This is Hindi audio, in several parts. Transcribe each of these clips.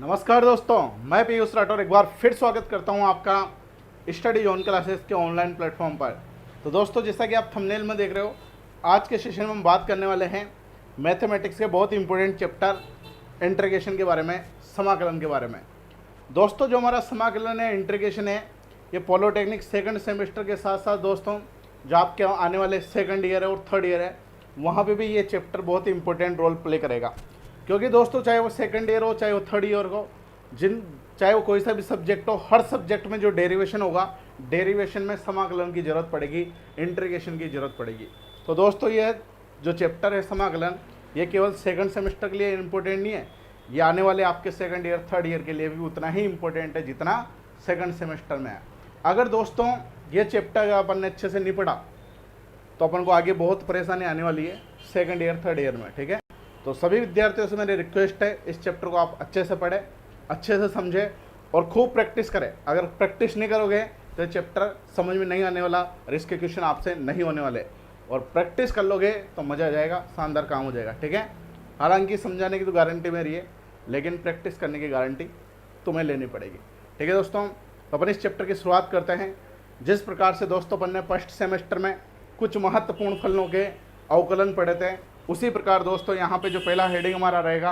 नमस्कार दोस्तों, मैं पीयूष राठौर एक बार फिर स्वागत करता हूं आपका स्टडी जोन क्लासेस के ऑनलाइन प्लेटफॉर्म पर। तो दोस्तों, जैसा कि आप थंबनेल में देख रहे हो, आज के सेशन में हम बात करने वाले हैं मैथमेटिक्स के बहुत इंपॉर्टेंट चैप्टर इंटीग्रेशन के बारे में, समाकलन के बारे में। दोस्तों, जो हमारा समाकलन है, इंटीग्रेशन है, ये पॉलिटेक्निक सेकंड सेमेस्टर के साथ साथ दोस्तों जो आपके आने वाले सेकंड ईयर है और थर्ड ईयर है, वहाँ पे भी ये चैप्टर बहुत इंपॉर्टेंट रोल प्ले करेगा। क्योंकि दोस्तों, चाहे वो सेकंड ईयर हो, चाहे वो थर्ड ईयर हो, चाहे वो कोई सा भी सब्जेक्ट हो, हर सब्जेक्ट में जो डेरिवेशन होगा, डेरिवेशन में समाकलन की ज़रूरत पड़ेगी, इंटीग्रेशन की ज़रूरत पड़ेगी। तो दोस्तों, ये जो चैप्टर है समाकलन, ये केवल सेकंड सेमेस्टर के लिए इम्पोर्टेंट नहीं है, ये आने वाले आपके सेकंड ईयर थर्ड ईयर के लिए भी उतना ही इम्पोर्टेंट है जितना सेकंड सेमेस्टर में है। अगर दोस्तों ये चैप्टर अपन ने अच्छे से नहीं पढ़ा तो अपन को आगे बहुत परेशानी आने वाली है सेकंड ईयर थर्ड ईयर में। ठीक है, तो सभी विद्यार्थियों से मेरी रिक्वेस्ट है, इस चैप्टर को आप अच्छे से पढ़ें, अच्छे से समझें और खूब प्रैक्टिस करें। अगर प्रैक्टिस नहीं करोगे तो ये चैप्टर समझ में नहीं आने वाला, रिस्क के क्वेश्चन आपसे नहीं होने वाले, और प्रैक्टिस कर लोगे तो मज़ा आ जाएगा, शानदार काम हो जाएगा। ठीक है, हालांकि समझाने की तो गारंटी मेरी है, लेकिन प्रैक्टिस करने की गारंटी तुम्हें लेनी पड़ेगी। ठीक है दोस्तों, तो अपन इस चैप्टर की शुरुआत करते हैं। जिस प्रकार से दोस्तों अपन ने फर्स्ट सेमेस्टर में कुछ महत्वपूर्ण फलनों के अवकलन पढ़े थे, उसी प्रकार दोस्तों यहाँ पे जो पहला हेडिंग हमारा रहेगा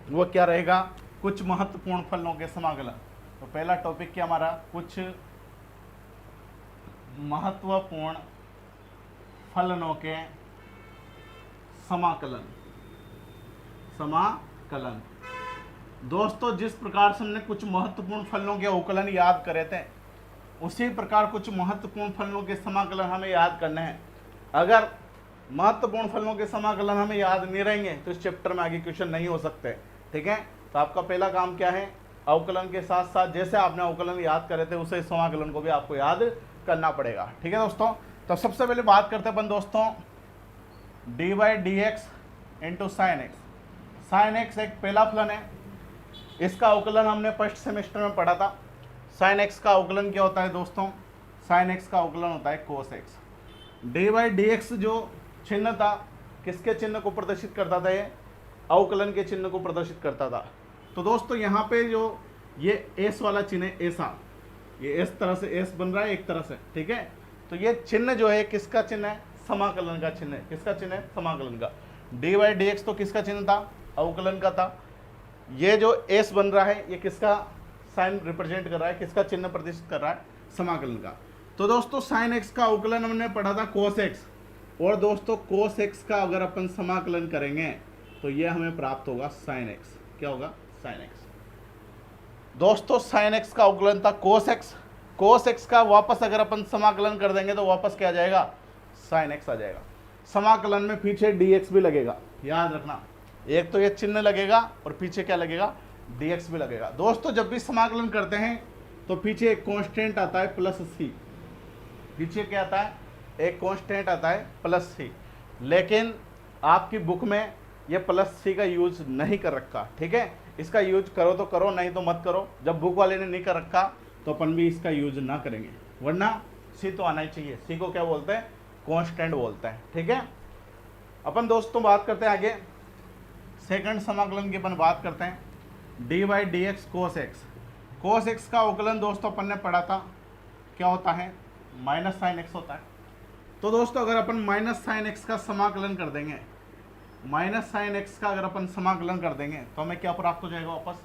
वो क्या रहेगा, कुछ महत्वपूर्ण फलनों के समाकलन। तो पहला टॉपिक क्या हमारा, कुछ महत्वपूर्ण फलनों के समाकलन। समाकलन दोस्तों, जिस प्रकार से हमने कुछ महत्वपूर्ण फलनों के अवकलन याद करे थे, उसी प्रकार कुछ महत्वपूर्ण फलनों के समाकलन हमें याद करने हैं। अगर महत्वपूर्ण फलनों के समाकलन हमें याद नहीं रहेंगे तो इस चैप्टर में आगे क्वेश्चन नहीं हो सकते। ठीक है, तो आपका पहला काम क्या है, अवकलन के साथ साथ जैसे आपने अवकलन याद करे थे उसे समाकलन को भी आपको याद करना पड़ेगा। ठीक है दोस्तों, तो सबसे पहले बात करते हैं अपन दोस्तों D by D x into sine x. Sine x एक पहला फलन है, इसका अवकलन हमने फर्स्ट सेमेस्टर में पढ़ा था। साइन एक्स का अवकलन क्या होता है दोस्तों, साइन एक्स का अवकलन होता है cos x. D by D x जो चिन्ह था, किसके चिन्ह को प्रदर्शित करता था, ये अवकलन के चिन्ह को प्रदर्शित करता था। तो दोस्तों यहाँ पे जो ये एस वाला चिन्ह है, ऐसा ये इस तरह से एस बन रहा है एक तरह से। ठीक है, तो ये चिन्ह जो है किसका चिन्ह है, समाकलन का चिन्ह है। किसका चिन्ह है, समाकलन का। डी बाई डी एक्स तो किसका चिन्ह था, अवकलन का था। ये जो एस बन रहा है ये किसका साइन रिप्रेजेंट कर रहा है, किसका चिन्ह प्रदर्शित कर रहा है, समाकलन का। तो दोस्तों साइन एक्स का अवकलन हमने पढ़ा था कोस एक्स, और दोस्तों कोस एक्स का अगर अपन समाकलन करेंगे तो ये हमें प्राप्त होगा साइन एक्स। क्या होगा, साइन एक्स। दोस्तों साइन एक्स का अवकलन था कोस एक्स, कोस एक्स का वापस अगर अपन समाकलन कर देंगे तो वापस क्या आ जाएगा, साइन एक्स आ जाएगा। समाकलन में पीछे डी एक्स भी लगेगा, याद रखना, एक तो ये चिन्ह लगेगा और पीछे क्या लगेगा, डी एक्स भी लगेगा। दोस्तों जब भी समाकलन करते हैं तो पीछे एक कॉन्स्टेंट आता है प्लस सी, पीछे क्या आता है, एक कांस्टेंट आता है प्लस सी, लेकिन आपकी बुक में ये प्लस सी का यूज नहीं कर रखा। ठीक है, इसका यूज करो तो करो, नहीं तो मत करो। जब बुक वाले ने नहीं कर रखा तो अपन भी इसका यूज ना करेंगे, वरना सी तो आना ही चाहिए। सी को क्या बोलते हैं, कांस्टेंट बोलते हैं। ठीक है, अपन दोस्तों बात करते हैं आगे सेकंड समाकलन की। अपन बात करते हैं D by D x cos x. Cos x का अवकलन दोस्तों अपन ने पढ़ा था, क्या होता है, माइनस साइन एक्स होता है। तो दोस्तों अगर अपन माइनस साइन एक्स का समाकलन कर देंगे, माइनस साइन एक्स का अगर अपन समाकलन कर देंगे तो हमें क्या प्राप्त हो जाएगा, वापस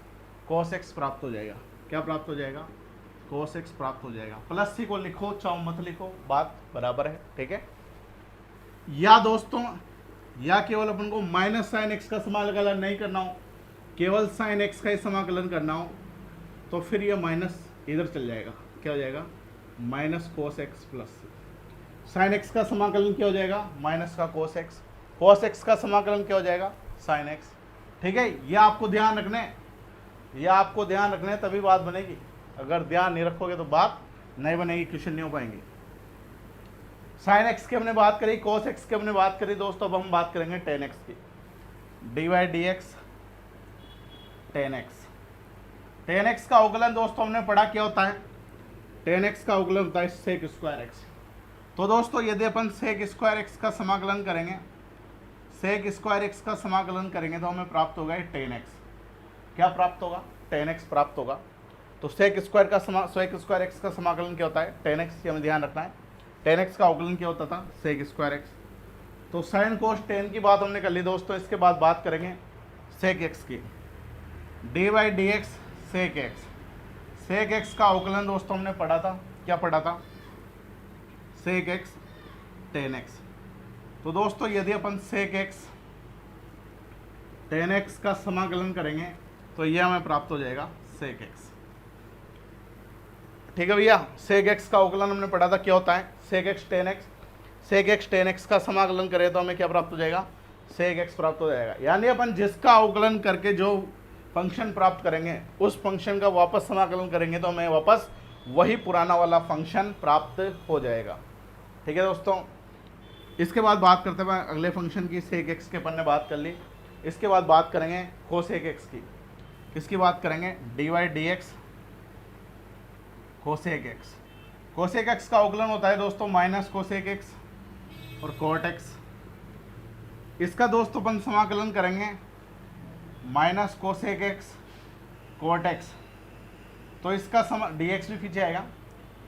कोस एक्स प्राप्त हो जाएगा। क्या प्राप्त हो जाएगा, कोस एक्स प्राप्त हो जाएगा। प्लस सी को लिखो चाहे मत लिखो, बात बराबर है। ठीक है, या दोस्तों या केवल अपन को माइनस साइन एक्स का समाकलन नहीं करना हो, केवल साइन एक्स का ही समाकलन करना हो, तो फिर ये माइनस इधर चल जाएगा, क्या हो जाएगा, minus cos x plus sine x का समाकलन क्या हो जाएगा, माइनस का कोस एक्स, कोस एक्स का समाकलन क्या हो जाएगा, साइन एक्स। ठीक है, ये आपको ध्यान रखने, ये आपको ध्यान रखने तभी बात बनेगी। अगर ध्यान नहीं रखोगे तो बात नहीं बनेगी, क्वेश्चन नहीं हो पाएंगे। साइन एक्स की हमने बात करी, कोस एक्स की हमने बात करी। दोस्तों अब हम बात करेंगे टेन एक्स की। D by D x tan x. Tan X का अवकलन दोस्तों हमने पढ़ा क्या होता है, टेन एक्स का अवकलन होता है सेक स्क्वायर एक्स। तो दोस्तों यदि अपन सेक स्क्वायर एक्स का समाकलन करेंगे, सेक स्क्वायर एक्स का समाकलन करेंगे तो हमें प्राप्त होगा टेन एक्स। क्या प्राप्त होगा, टेन एक्स प्राप्त होगा। तो सेक स्क्वायर एक्स का समाकलन क्या होता है, टेन एक्स, ये हमें ध्यान रखना है। टेन एक्स का अवकलन क्या होता था, सेक स्क्वायर एक्स। तो साइन कोस टेन की बात हमने कर ली दोस्तों। इसके बाद बात करेंगे सेक एक्स की। D by D X sec X. Sec X का अवकलन दोस्तों हमने पढ़ा था, क्या पढ़ा था, सेक एक्स टेन एक्स। तो दोस्तों यदि अपन सेक एक्स टेन एक्स का समाकलन करेंगे तो यह हमें प्राप्त हो जाएगा सेक एक्स। ठीक है भैया, सेक एक्स का अवकलन हमने पढ़ा था क्या होता है, sec X tan X. Sec X tan X का समाकलन करें तो हमें क्या प्राप्त हो जाएगा, सेक एक्स प्राप्त हो जाएगा। यानी अपन जिसका अवकलन करके जो फंक्शन प्राप्त करेंगे उस फंक्शन का वापस समाकलन करेंगे तो हमें वापस वही पुराना वाला फंक्शन प्राप्त हो जाएगा। ठीक है दोस्तों, इसके बाद बात करते हैं अगले फंक्शन की। सेक एक्स के अपन ने बात कर ली। इसके बाद बात करेंगे कोसेक एक्स की। किसकी बात करेंगे, d y d x cosec x. Cosec x का अवकलन होता है दोस्तों माइनस कोसेक एक्स और कोट एक्स। इसका दोस्तों अपन समाकलन करेंगे minus cosec x cot x. तो इसका डी एक्स भी पीछे आएगा,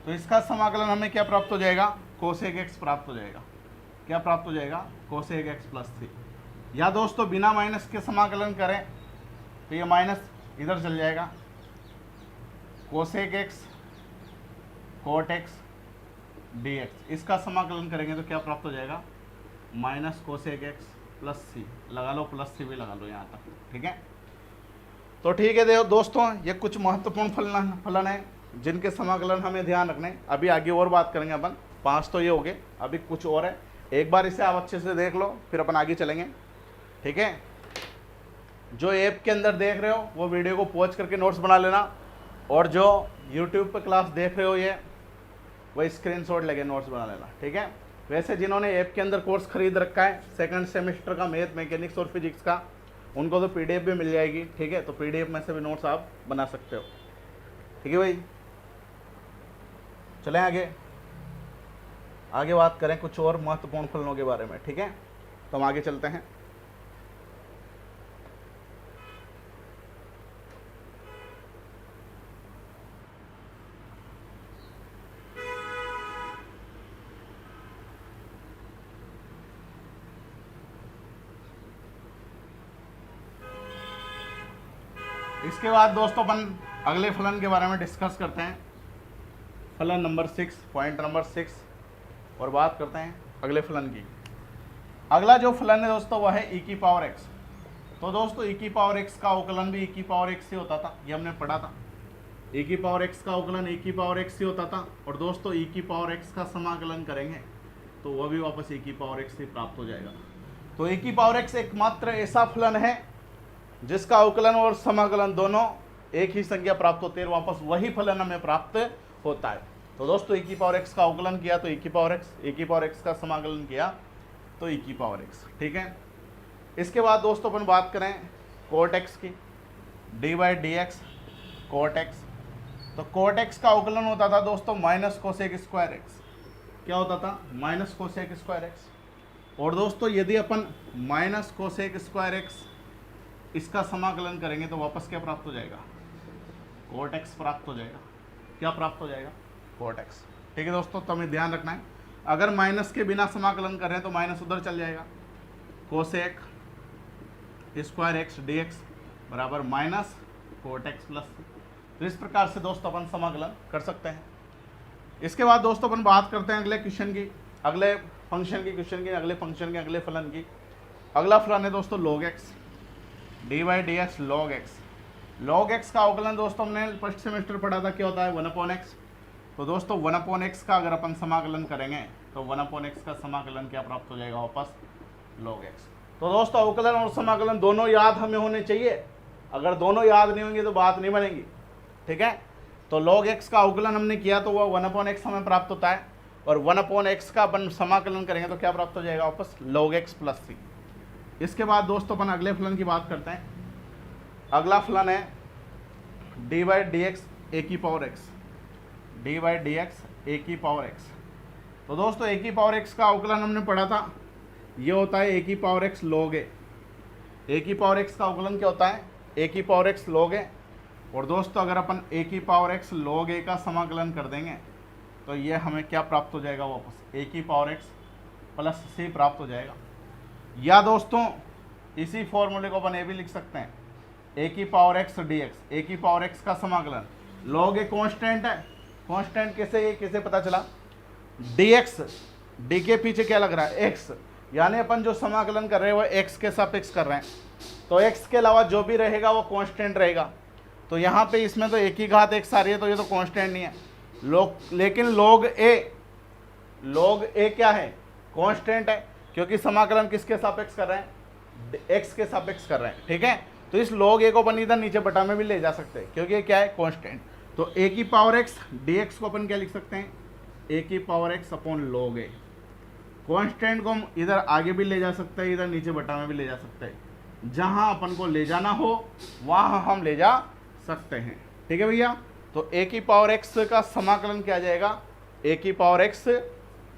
तो इसका समाकलन हमें क्या प्राप्त हो जाएगा, कोसेक एक्स प्राप्त हो जाएगा। क्या प्राप्त हो जाएगा, कोसेक एक्स प्लस 3। या दोस्तों बिना माइनस के समाकलन करें तो ये माइनस इधर चल जाएगा, cosec x cot x d x. इसका समाकलन करेंगे तो क्या प्राप्त हो जाएगा, minus cosec x plus c. लगा लो, प्लस सी भी लगा लो यहाँ तक। ठीक है, तो ठीक है दोस्तों, ये कुछ महत्वपूर्ण फलन है जिनके समाकलन हमें ध्यान रखने। अभी आगे और बात करेंगे अपन। 5 तो ये हो गए, अभी कुछ और है। एक बार इसे आप अच्छे से देख लो, फिर अपन आगे चलेंगे। ठीक है, जो ऐप के अंदर देख रहे हो वो वीडियो को पॉज करके नोट्स बना लेना, और जो यूट्यूब पे क्लास देख रहे हो ये वही स्क्रीनशॉट लेके नोट्स बना लेना। ठीक है, वैसे जिन्होंने ऐप के अंदर कोर्स खरीद रखा है सेकंड सेमेस्टर का मैथ, मैकेनिक्स और फिजिक्स का, उनको तो पीडीएफ भी मिल जाएगी। ठीक है, तो पीडीएफ में से भी नोट्स आप बना सकते हो। ठीक है भाई, चलें आगे बात करें कुछ और महत्वपूर्ण फलनों के बारे में। ठीक है, तो हम आगे चलते हैं। इसके बाद दोस्तों अपन अगले फलन के बारे में डिस्कस करते हैं, फलन नंबर 6, पॉइंट नंबर 6, और बात करते हैं अगले फलन की। अगला जो फलन है दोस्तों वह है e की पावर x। तो दोस्तों e की पावर x का अवकलन भी e की पावर x से होता था, ये हमने पढ़ा था। e की पावर x का अवकलन e की पावर x से होता था, और दोस्तों e की पावर x का समाकलन करेंगे तो वह भी वापस e की पावर x से प्राप्त हो जाएगा। तो e की पावर x एकमात्र ऐसा फलन है जिसका अवकलन और समाकलन दोनों एक ही संख्या प्राप्त होती है, वापस वही फलन हमें प्राप्त होता है। तो दोस्तों e की पावर x का अवकलन किया तो e की पावर x का समाकलन किया तो e की पावर x। ठीक है, इसके बाद दोस्तों अपन बात करें कोट x की, D by D x cot x। तो कोट x का अवकलन होता था दोस्तों माइनस कोसेक स्क्वायर एक्स। क्या होता था, माइनस कोसेक स्क्वायर एक्स। और दोस्तों यदि अपन माइनस कोसेक स्क्वायर एक्स इसका समाकलन करेंगे तो वापस क्या प्राप्त हो जाएगा, कोट x प्राप्त हो जाएगा। क्या प्राप्त हो जाएगा, कोट x। ठीक है दोस्तों, तो हमें ध्यान रखना है, अगर माइनस के बिना समाकलन कर रहे हैं तो माइनस उधर चल जाएगा, cosec square x d x बराबर माइनस कोट एक्स प्लस। तो इस प्रकार से दोस्तों अपन समाकलन कर सकते हैं। इसके बाद दोस्तों अपन बात करते हैं अगले क्वेश्चन की, अगले फंक्शन की, अगले फंक्शन के अगले फलन की। अगला फलन है दोस्तों log x, d by D x log x. Log x का अवकलन दोस्तों हमने फर्स्ट सेमेस्टर पढ़ा था, क्या होता है 1/x। तो दोस्तों 1/x का अगर अपन समाकलन करेंगे तो 1/x का समाकलन क्या प्राप्त हो जाएगा, वापस log x। तो दोस्तों अवकलन और समाकलन दोनों याद हमें होने चाहिए, अगर दोनों याद नहीं होंगे तो बात नहीं बनेगी। ठीक है, तो log x का अवकलन हमने किया तो वह 1/x हमें प्राप्त होता है, और 1/x का अपन समाकलन करेंगे तो क्या प्राप्त हो जाएगा, वापस log x प्लस c। इसके बाद दोस्तों अपन अगले फलन की बात करते हैं। अगला फलन है d by D x a की power x, d by D x a की पावर एक्स। तो दोस्तों ए की पावर एक्स का अवकलन हमने पढ़ा था, ये होता है ए की पावर एक्स लॉग ए। ए की पावर एक्स का अवकलन क्या होता है, ए की पावर एक्स लॉग ए। और दोस्तों अगर अपन a की पावर x log a का समाकलन कर देंगे तो ये हमें क्या प्राप्त हो जाएगा, वापस a की पावर x प्लस c प्राप्त हो जाएगा। या दोस्तों इसी फॉर्मूले को अपन ये भी लिख सकते हैं, a की पावर x dx, a की पावर x का समाकलन log a कांस्टेंट है, कांस्टेंट कैसे पता चला, dx, d के पीछे क्या लग रहा है x, यानी अपन जो समाकलन कर रहे हैं वो x के सापेक्ष कर रहे हैं, तो x के अलावा जो भी रहेगा वो कांस्टेंट रहेगा। तो यहाँ पे इसमें तो एक ही घात x आ रही है तो ये तो कांस्टेंट नहीं है, लेकिन log a क्या है, कांस्टेंट है, क्योंकि समाकलन किसके सापेक्ष कर रहे हैं, x के सापेक्ष कर रहे हैं। ठीक है, तो इस log a को अपन इधर नीचे बटा में भी ले जा सकते हैं क्योंकि ये क्या है, कांस्टेंट। तो a की पावर x dx को अपन क्या लिख सकते हैं, a की power x upon log a। Constant को हम इधर आगे भी ले जा सकते हैं, इधर नीचे बटा में भी ले जा सकते हैं, जहां अपन को ले जाना हो वहां हम ले जा सकते हैं। ठीक है भैया, तो a की पावर x का समाकलन क्या आ जाएगा, a की power x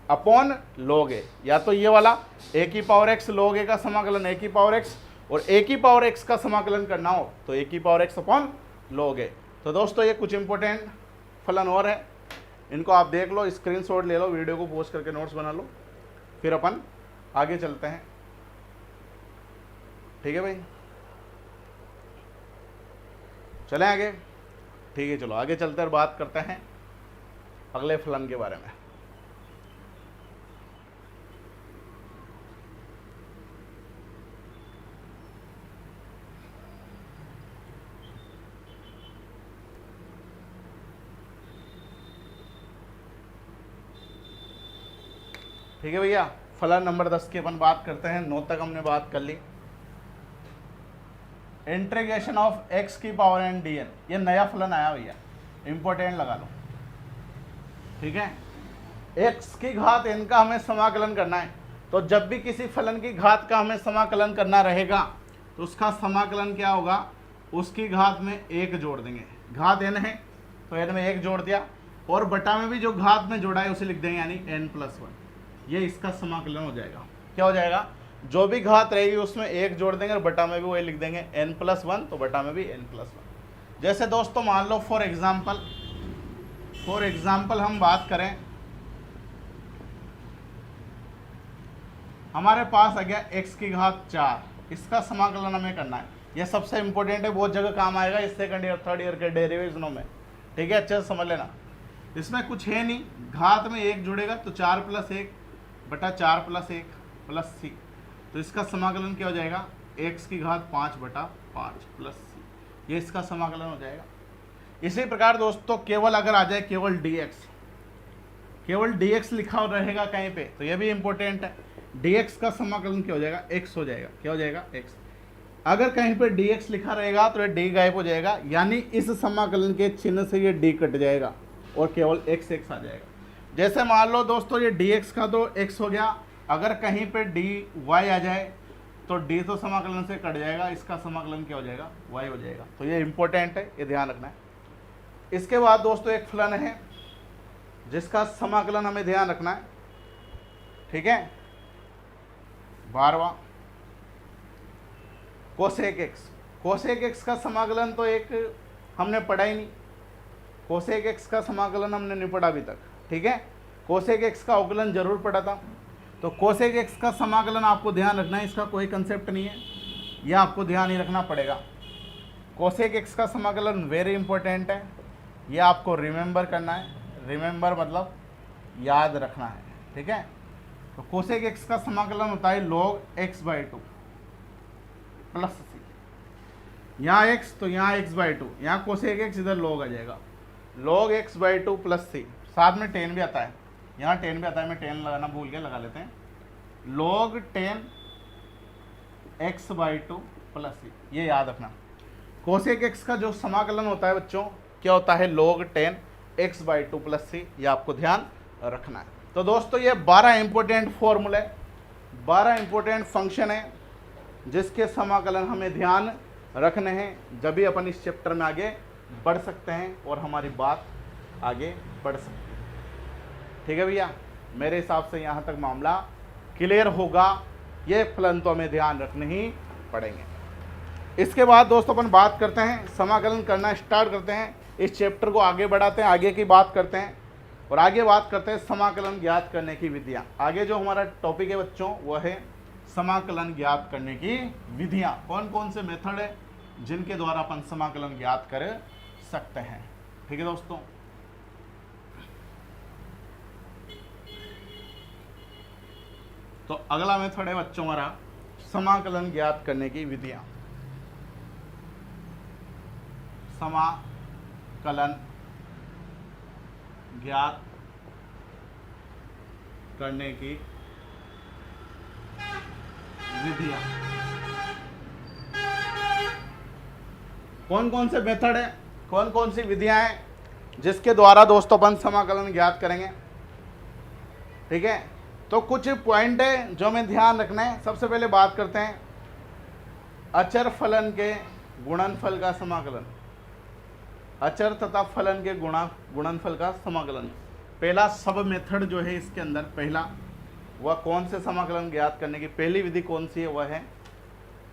upon log a, या तो ये वाला a की पावर x log a का समाकलन a की पावर x, और a की पावर x का समाकलन करना हो तो a की power x upon log a। तो दोस्तों ये कुछ इंपॉर्टेंट फलन और है, इनको आप देख लो, स्क्रीनशॉट ले लो, वीडियो को पॉज करके नोट्स बना लो, फिर अपन आगे चलते हैं। ठीक है भाई, चलें आगे। ठीक है, चलो आगे चलते और बात करते हैं अगले फलन के बारे में। ठीक है भैया, फलन नंबर 10 की अपन बात करते हैं। 9 तक हमने बात कर ली। इंटीग्रेशन ऑफ x की पावर n dn, ये नया फलन आया भैया, इंपॉर्टेंट लगा लो। ठीक है, x की घात n का हमें समाकलन करना है, तो जब भी किसी फलन की घात का हमें समाकलन करना रहेगा तो उसका समाकलन क्या होगा, उसकी घात में 1 जोड़ देंगे। घात n है तो n में 1 जोड़ दिया, और बटा में भी जो घात में जोड़ा है उसे लिख देंगे, यानी n+1। ये इसका समाकलन हो जाएगा। क्या हो जाएगा, जो भी घात रहेगी उसमें 1 जोड़ देंगे और बटा में भी वही लिख देंगे n+1, तो बटा में भी n+1। जैसे दोस्तों मान लो फॉर एग्जाम्पल हम बात करें, हमारे पास आ गया x की घात 4, इसका समाकलन हमें करना है। यह सबसे इंपॉर्टेंट है, बहुत जगह काम आएगा इस सेकंड ईयर थर्ड ईयर के डेरिवेशनों में। ठीक है, अच्छे से समझ लेना, इसमें कुछ है नहीं, घात में 1 जुड़ेगा तो 4 + 1 बटा 4 + 1 प्लस c, तो इसका समाकलन क्या हो जाएगा, x की घात 5 बटा 5 प्लस c, ये इसका समाकलन हो जाएगा। इसी प्रकार दोस्तों केवल अगर आ जाए केवल dx लिखा रहेगा कहीं पे तो ये भी इंपॉर्टेंट है। dx का समाकलन क्या हो जाएगा, x हो जाएगा। क्या हो जाएगा, x। अगर कहीं पे dx लिखा रहेगा तो ये d गायब हो जाएगा, यानी इस समाकलन के चिन्ह से ये d कट जाएगा और केवल x आ जाएगा। जैसे मान लो दोस्तों ये dx का तो x हो गया, अगर कहीं पे dy आ जाए तो d तो समाकलन से कट जाएगा, इसका समाकलन क्या हो जाएगा, y हो जाएगा। तो ये इंपॉर्टेंट है, ये ध्यान रखना है। इसके बाद दोस्तों एक फलन है जिसका समाकलन हमें ध्यान रखना है। ठीक है, 12वां कोसेक x का समाकलन तो एक हमने पढ़ा ही नहीं, कोसेक x का समाकलन हमने नहीं पढ़ा अभी तक। ठीक है, कोसेक x का अवकलन जरूर पढ़ा था, तो कोसेक x का समाकलन आपको ध्यान रखना है, इसका कोई कंसेप्ट नहीं है, यह आपको ध्यान ही रखना पड़ेगा। कोसेक x का समाकलन वेरी इंपॉर्टेंट है, यह आपको रिमेंबर करना है, रिमेंबर मतलब याद रखना है। ठीक है, तो कोसेक x का समाकलन होता है log x/2 प्लस c, यहाँ x तो यहाँ x/2, यहाँ कोसेक x इधर log आ जाएगा, log x/2 प्लस c, साथ में टेन भी आता है, यहाँ टेन भी आता है, मैं टेन लगाना भूल गया, लगा लेते हैं, log 10 x/2 प्लस c, ये याद रखना। कोसेक x का जो समाकलन होता है बच्चों क्या होता है, log 10 x/2 प्लस c, ये आपको ध्यान रखना है। तो दोस्तों ये 12 इंपॉर्टेंट फॉर्मूले, 12 इंपॉर्टेंट फंक्शन है जिसके समाकलन हमें ध्यान रखने हैं, जब भी अपन इस चैप्टर में आगे बढ़ सकते हैं और हमारी बात आगे बढ़ सकती है। ठीक है भैया, मेरे हिसाब से यहाँ तक मामला क्लियर होगा। ये फलन तो हमें ध्यान रखने ही पड़ेंगे। इसके बाद दोस्तों अपन बात करते हैं, समाकलन करना स्टार्ट करते हैं, इस चैप्टर को आगे बढ़ाते हैं, आगे की बात करते हैं और आगे बात करते हैं समाकलन ज्ञात करने की विधियाँ। आगे जो हमारा टॉपिक है बच्चों वो है समाकलन ज्ञात करने की विधियाँ। कौन कौन से मेथड है जिनके द्वारा अपन समाकलन ज्ञात कर सकते हैं। ठीक है दोस्तों, तो अगला मेथड है बच्चों हमारा समाकलन ज्ञात करने की विधियाँ। समाकलन ज्ञात करने की विधियां। कौन कौन से मेथड है, कौन कौन सी विधियां हैं जिसके द्वारा दोस्तों अपन समाकलन ज्ञात करेंगे। ठीक है, तो कुछ पॉइंट है जो हमें ध्यान रखना है। सबसे पहले बात करते हैं अचर फलन के गुणनफल का समाकलन। अचर तथा फलन के गुणनफल का समाकलन, पहला सब मेथड जो है इसके अंदर, पहला वह कौन से समाकलन ज्ञात करने की पहली विधि कौन सी है, वह है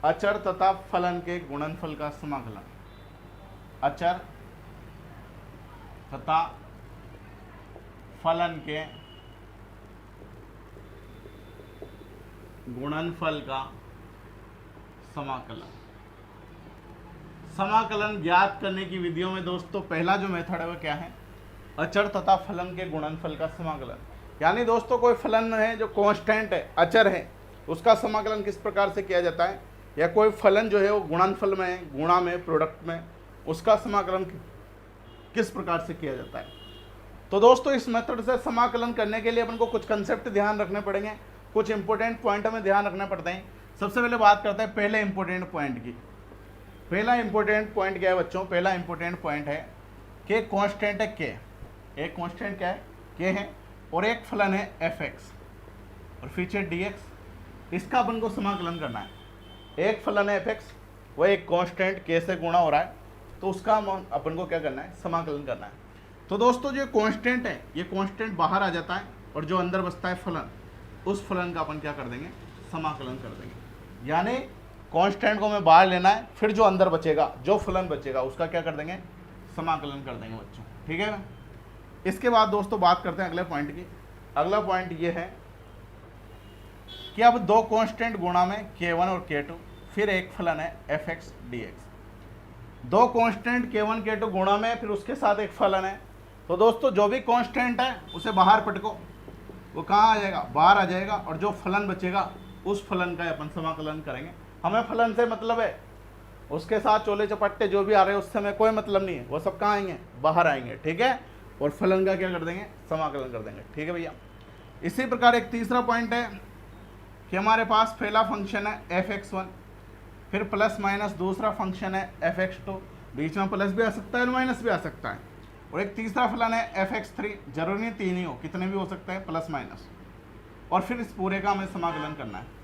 अचर तथा फलन के गुणनफल का समाकलन। अचर तथा फलन के गुणनफल का समाकलन। समाकलन ज्ञात करने की विधियों में दोस्तों पहला जो मेथड है वह क्या है, अचर तथा फलन के गुणनफल का समाकलन। यानी दोस्तों कोई फलन है जो कांस्टेंट है, अचर है, उसका समाकलन किस प्रकार से किया जाता है, या कोई फलन जो है वो गुणनफल में, गुणा में, प्रोडक्ट में, उसका समाकलन किस प्रकार से किया जाता है। तो दोस्तों इस मेथड से समाकलन करने के लिए अपन को कुछ कंसेप्ट ध्यान रखने पड़ेंगे, कुछ इंपॉर्टेंट पॉइंट हमें ध्यान रखने पड़ते हैं। सबसे पहले बात करते हैं पहले इंपॉर्टेंट पॉइंट की। पहला इंपॉर्टेंट पॉइंट क्या है बच्चों, पहला इंपॉर्टेंट पॉइंट है कि कांस्टेंट है के, एक कांस्टेंट क्या है, के है, और एक फलन है एफ एक्स और फीचर डी एक्स। इसका अपन को समाकलन करना है। एक फलन है एफ एक्स, वह एक कांस्टेंट के से गुणा हो रहा है, तो उसका अपन को क्या करना है, समाकलन करना है। तो दोस्तों जो कांस्टेंट है, ये कांस्टेंट बाहर आ जाता है और जो अंदर बचता है फलन, उस फलन का अपन क्या कर देंगे, समाकलन कर देंगे। यानी कांस्टेंट को हमें बाहर लेना है, फिर जो अंदर बचेगा, जो फलन बचेगा, उसका क्या कर देंगे, समाकलन कर देंगे बच्चों। ठीक है ना। इसके बाद दोस्तों बात करते हैं अगले पॉइंट की। अगला पॉइंट ये है कि अब दो कांस्टेंट गुणा में k1 और k2, फिर एक फलन है एफ एक्स डी एक्स। दो कांस्टेंट k1 k2 गुणा में, फिर उसके साथ एक फलन है। तो दोस्तों जो भी कांस्टेंट है उसे बाहर पटको, वो कहाँ आ जाएगा, बाहर आ जाएगा, और जो फलन बचेगा उस फलन का अपन समाकलन करेंगे। हमें फलन से मतलब है, उसके साथ चोले चपट्टे जो भी आ रहे हैं उससे हमें कोई मतलब नहीं है, वो सब कहाँ आएंगे, बाहर आएंगे। ठीक है, और फलन का क्या कर देंगे, समाकलन कर देंगे। ठीक है भैया। इसी प्रकार एक तीसरा पॉइंट है कि हमारे पास पहला फंक्शन है एफ एक्स वन, फिर प्लस माइनस दूसरा फंक्शन है एफ एक्स टू, बीच में प्लस भी आ सकता है और माइनस भी आ सकता है, और एक तीसरा फलन है एफ एक्स थ्री। जरूरी नहीं तीन ही हो, कितने भी हो सकते हैं, प्लस माइनस, और फिर इस पूरे का हमें समाकलन करना है।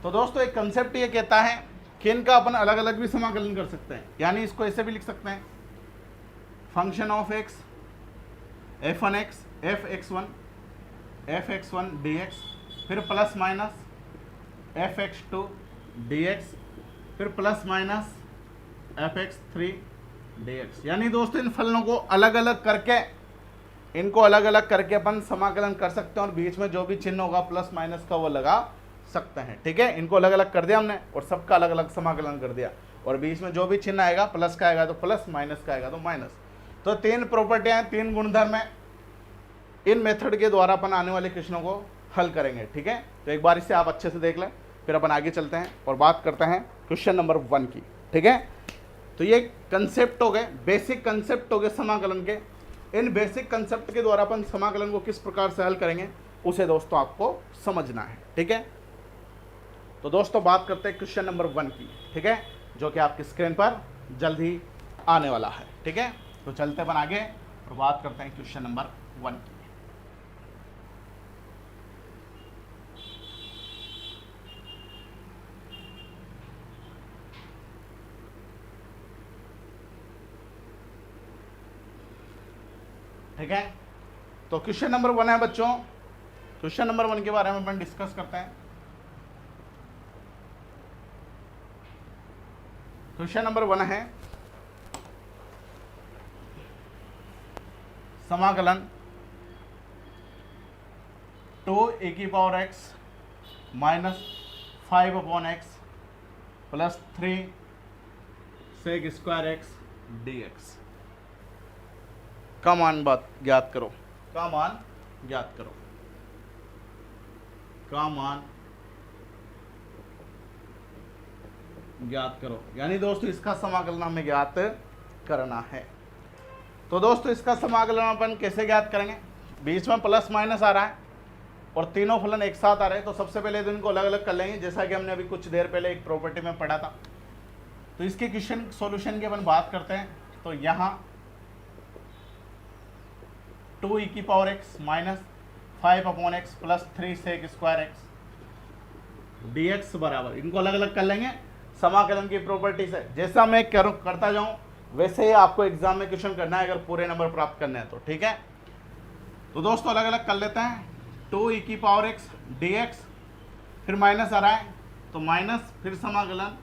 तो दोस्तों एक कंसेप्ट ये कहता है कि इनका अपन अलग अलग भी समाकलन कर सकते हैं। यानी इसको ऐसे भी लिख सकते हैं, function of x f one x f x one d x, फिर plus minus f x two d x, फिर plus minus f x three d x. यानी दोस्तों इन फलनों को अलग अलग करके, इनको अलग अलग करके अपन समाकलन कर सकते हैं, और बीच में जो भी चिन्ह होगा प्लस माइनस का वो लगा सकते हैं। ठीक है, इनको अलग अलग कर दिया हमने और सबका अलग अलग समाकलन कर दिया, और बीच में जो भी चिन्ह आएगा, प्लस का आएगा तो प्लस, माइनस का आएगा तो माइनस। तो तीन प्रॉपर्टियां, तीन गुणधर्म है, इन मेथड के द्वारा अपन आने वाले क्वेश्चनों को हल करेंगे। ठीक है, तो एक बार इसे आप अच्छे से देख लें, फिर अपन आगे चलते हैं और बात करते हैं क्वेश्चन नंबर 1 की। ठीक है, तो ये कंसेप्ट हो गए, बेसिक कंसेप्ट हो गए समाकलन के। इन बेसिक कंसेप्ट के द्वारा अपन समाकलन को किस प्रकार से हल करेंगे उसे दोस्तों आपको समझना है। ठीक है, तो दोस्तों बात करते हैं क्वेश्चन नंबर 1 की। ठीक है, जो कि आपकी स्क्रीन पर जल्द ही आने वाला है। ठीक है, तो चलते अपन आगे और बात करते हैं क्वेश्चन नंबर 1 की। ठीक है, तो क्वेश्चन नंबर 1 है बच्चों। क्वेश्चन नंबर 1 के बारे में अपन डिस्कस करते हैं। क्वेश्चन नंबर 1 है समाकलन 2e⁻x minus 5/x plus 3 sec² x dx का मान ज्ञात करो, का मान ज्ञात करो, का मान ज्ञात करो। यानी दोस्तों इसका समाकलन हमें ज्ञात करना है। तो दोस्तों इसका समाकलन अपन कैसे ज्ञात करेंगे? बीच में प्लस माइनस आ रहा है और तीनों फलन एक साथ आ रहे हैं, तो सबसे पहले तो इनको अलग अलग कर लेंगे, जैसा कि हमने अभी कुछ देर पहले एक प्रॉपर्टी में पढ़ा था। तो इसके क्वेश्चन सॉल्यूशन की अपन बात करते हैं। तो यहाँ 2e⁻x minus 5/x plus 3 sec² x dx बराबर, इनको अलग अलग कर लेंगे समाकलन की प्रॉपर्टी से। जैसा मैं करता जाऊं वैसे ही आपको एग्जाम में क्वेश्चन करना है, अगर पूरे नंबर प्राप्त करने हैं तो। ठीक है, तो दोस्तों अलग अलग कर लेते हैं। 2e⁻x dx, फिर माइनस आ रहा है तो माइनस, फिर समाकलन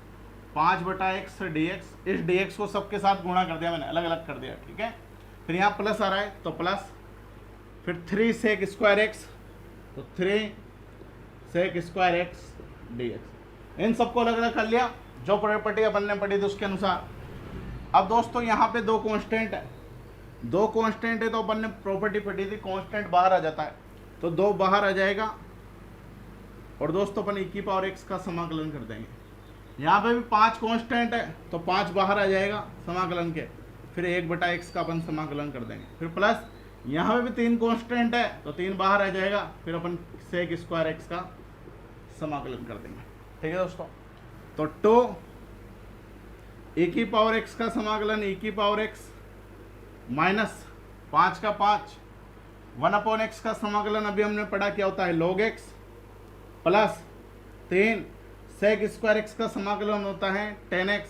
5/x dx। इस dx को सबके साथ गुणा कर दिया मैंने, अलग अलग कर दिया। ठीक है, फिर यहाँ प्लस आ रहा है तो प्लस, फिर 3 sec² x, तो 3 sec² x dx। इन सबको अलग अलग कर लिया जो प्रॉपर्टी अपन ने पढ़ी थी उसके अनुसार। अब दोस्तों यहाँ पे दो कांस्टेंट है, दो कांस्टेंट है तो अपन ने प्रॉपर्टी पढ़ी थी कांस्टेंट बाहर आ जाता है, तो 2 बाहर आ जाएगा और दोस्तों अपन e⁻x का समाकलन कर देंगे। यहाँ पे भी 5 कांस्टेंट है तो 5 बाहर आ जाएगा समाकलन के, फिर 1/x का अपन समाकलन कर देंगे। फिर प्लस यहाँ पे भी 3 कांस्टेंट है तो 3 बाहर आ जाएगा, फिर अपन sec² x का समाकलन कर देंगे। ठीक है दोस्तों, तो 2 e⁻x का समाकलन e⁻x माइनस 5 का 5 1/x का समाकलन अभी हमने पढ़ा क्या होता है log x plus 3 sec² x का समाकलन होता है tan x।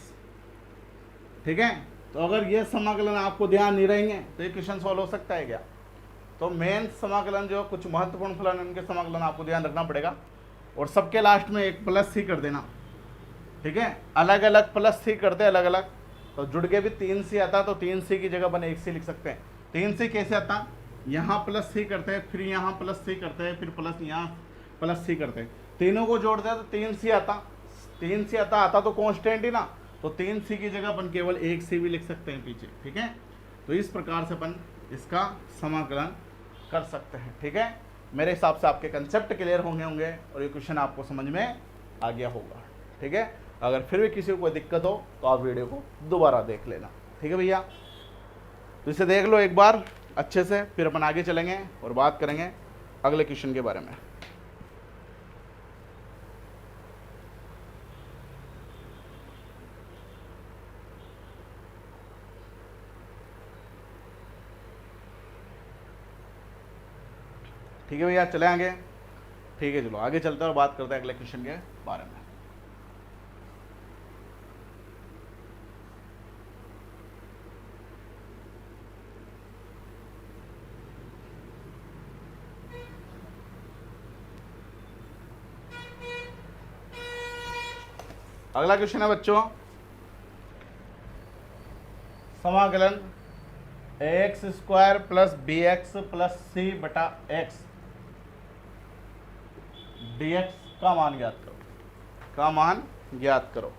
ठीक है, तो अगर ये समाकलन आपको ध्यान नहीं रहेंगे तो ये क्वेश्चन सॉल्व हो सकता है क्या? तो मेन समाकलन जो कुछ महत्वपूर्ण फलन उनके समाकलन आपको ध्यान रखना पड़ेगा और सबके लास्ट में एक प्लस ही कर देना। ठीक है, अलग अलग प्लस ही करते अलग अलग, तो जुड़ के भी 3c आता तो 3c की जगह अपन 1c लिख सकते हैं। 3c कैसे आता? यहाँ प्लस सी करते हैं, फिर यहाँ प्लस सी करते हैं, फिर प्लस यहाँ प्लस सी करते हैं, तीनों को जोड़ते हैं तो 3c आता। 3c आता तो कांस्टेंट ही ना, तो 3c की जगह अपन केवल 1c भी लिख सकते हैं पीछे। ठीक है, तो इस प्रकार से अपन इसका समाकलन कर सकते हैं। ठीक है, मेरे हिसाब से आपके कंसेप्ट क्लियर होंगे और ये क्वेश्चन आपको समझ में आ गया होगा। ठीक है, अगर फिर भी किसी को कोई दिक्कत हो तो आप वीडियो को दोबारा देख लेना। ठीक है भैया, तो इसे देख लो एक बार अच्छे से, फिर अपन आगे चलेंगे और बात करेंगे अगले क्वेश्चन के बारे में। ठीक है भैया, चले आगे। ठीक है, चलो आगे चलते हैं और बात करते हैं अगले क्वेश्चन के बारे में। अगला क्वेश्चन है बच्चों, समाकलन ax² plus bx plus c/x dx का मान ज्ञात करो, का मान ज्ञात करो।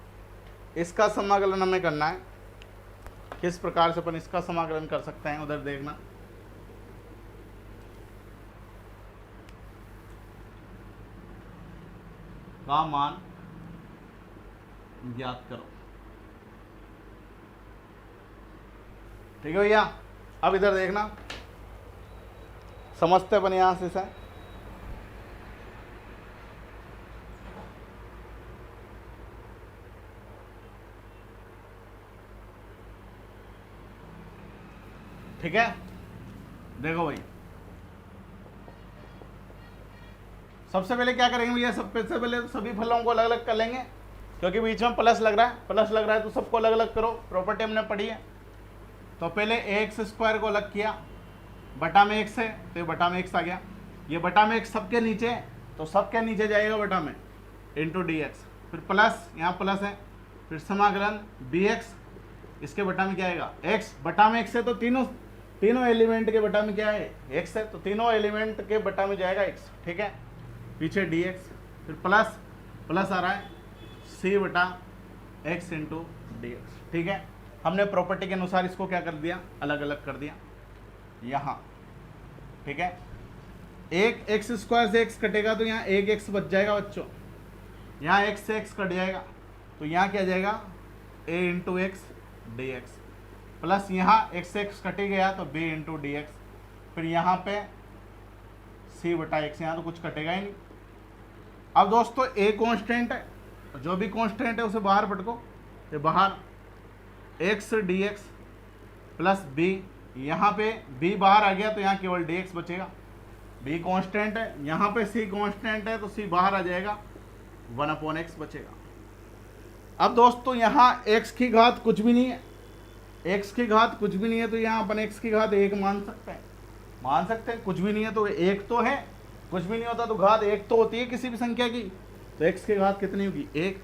इसका समाकलन हमें करना है। किस प्रकार से अपन इसका समाकलन कर सकते हैं उधर देखना। का मान ज्ञात करो। ठीक है भैया, अब इधर देखना, समझते अपन यहां से सर। ठीक है, देखो भाई, सबसे पहले क्या करेंगे भैया, सबसे पहले सभी फलों को अलग अलग कर लेंगे, क्योंकि बीच में प्लस लग रहा है तो सबको अलग अलग करो। प्रॉपर्टी हमने पढ़ी है, तो पहले ax² को अलग किया, बटा में x है तो ये बटा में x आ गया, ये बटा में x सबके नीचे, तो सबके नीचे जाएगा बटा में इंटू dx, फिर प्लस यहाँ प्लस है, फिर समाकलन bx, इसके बटा में क्या आएगा x, बटा में x है तो तीनों एलिमेंट के बटा में क्या है x है, तो तीनों एलिमेंट के बटा में जाएगा x, ठीक है। पीछे dx, फिर प्लस आ रहा है c बटा x इंटू dx, ठीक है। हमने प्रॉपर्टी के अनुसार इसको क्या कर दिया, अलग अलग कर दिया यहाँ, ठीक है। एक एक्स स्क्वायर से x कटेगा तो यहाँ एक x बच जाएगा बच्चों, यहाँ x से x कट जाएगा तो यहाँ क्या जाएगा a into x d x, plus यहाँ x से x कटे गया तो b इंटू डी एक्स, फिर यहाँ पे c बटा x, यहाँ तो कुछ कटेगा ही नहीं। अब दोस्तों a कांस्टेंट है, जो भी कांस्टेंट है उसे बाहर पटको, तो बाहर x dx प्लस b, यहाँ पे b बाहर आ गया तो यहाँ केवल dx बचेगा, b कांस्टेंट है, यहाँ पे c कांस्टेंट है तो c बाहर आ जाएगा, 1/x बचेगा। अब दोस्तों यहाँ x की घात कुछ भी नहीं है, x की घात कुछ भी नहीं है तो यहाँ अपन x की घात 1 मान सकते हैं, कुछ भी नहीं है तो 1 तो है, कुछ भी नहीं होता तो घात 1 तो होती है किसी भी संख्या की, तो x की घात कितनी होगी 1,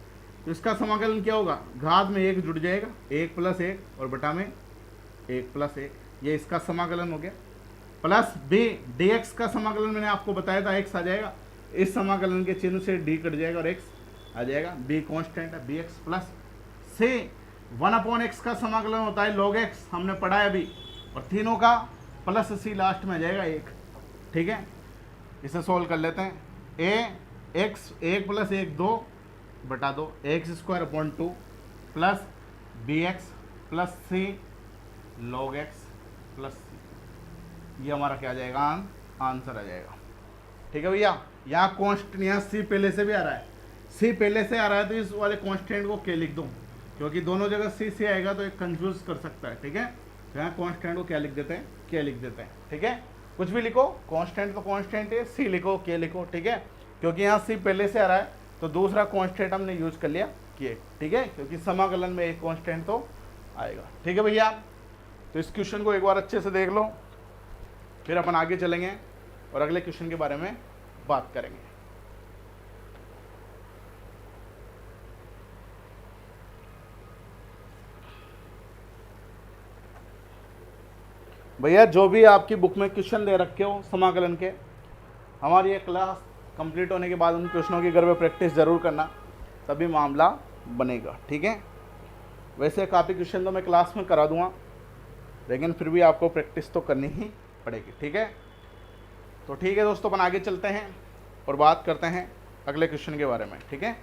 तो इसका समाकलन क्या होगा, घात में 1 जुड़ जाएगा, 1 + 1 और बटा में 1 + 1, ये इसका समाकलन हो गया। प्लस b dx का समाकलन मैंने आपको बताया था x आ जाएगा, इस समाकलन के चिन्ह से d कट जाएगा और x आ जाएगा, b कांस्टेंट है bx प्लस c 1/x का समाकलन होता है log x, हमने पढ़ा है अभी, और तीनों का प्लस c लास्ट में आ जाएगा 1, ठीक है। इसे सोल्व कर लेते हैं, a x 1 + 1 2 बटा 2 x² plus bx plus c log x plus c, ये हमारा क्या आ जाएगा आंसर आ जाएगा, ठीक है भैया। यहाँ कांस्टेंट, यहाँ c पहले से भी आ रहा है, c पहले से आ रहा है तो इस वाले कांस्टेंट को k लिख दूँ, क्योंकि दोनों जगह c आएगा तो एक कंफ्यूज कर सकता है, ठीक है। तो यहाँ कांस्टेंट को क्या लिख देते हैं, k लिख देते हैं, ठीक है। कुछ भी लिखो, कांस्टेंट तो कांस्टेंट है, c लिखो k लिखो, ठीक है, क्योंकि यहाँ c पहले से आ रहा है तो दूसरा कांस्टेंट हमने यूज कर लिया k, ठीक है, क्योंकि समाकलन में एक कांस्टेंट तो आएगा, ठीक है भैया। तो इस क्वेश्चन को एक बार अच्छे से देख लो, फिर अपन आगे चलेंगे और अगले क्वेश्चन के बारे में बात करेंगे। भैया जो भी आपकी बुक में क्वेश्चन दे रखे हो समाकलन के, हमारी ये क्लास कंप्लीट होने के बाद उन क्वेश्चनों की घर में प्रैक्टिस ज़रूर करना, तभी मामला बनेगा, ठीक है। वैसे काफ़ी क्वेश्चन तो मैं क्लास में करा दूंगा, लेकिन फिर भी आपको प्रैक्टिस तो करनी ही पड़ेगी, ठीक है। तो ठीक है दोस्तों, अपन आगे चलते हैं और बात करते हैं अगले क्वेश्चन के बारे में, ठीक है।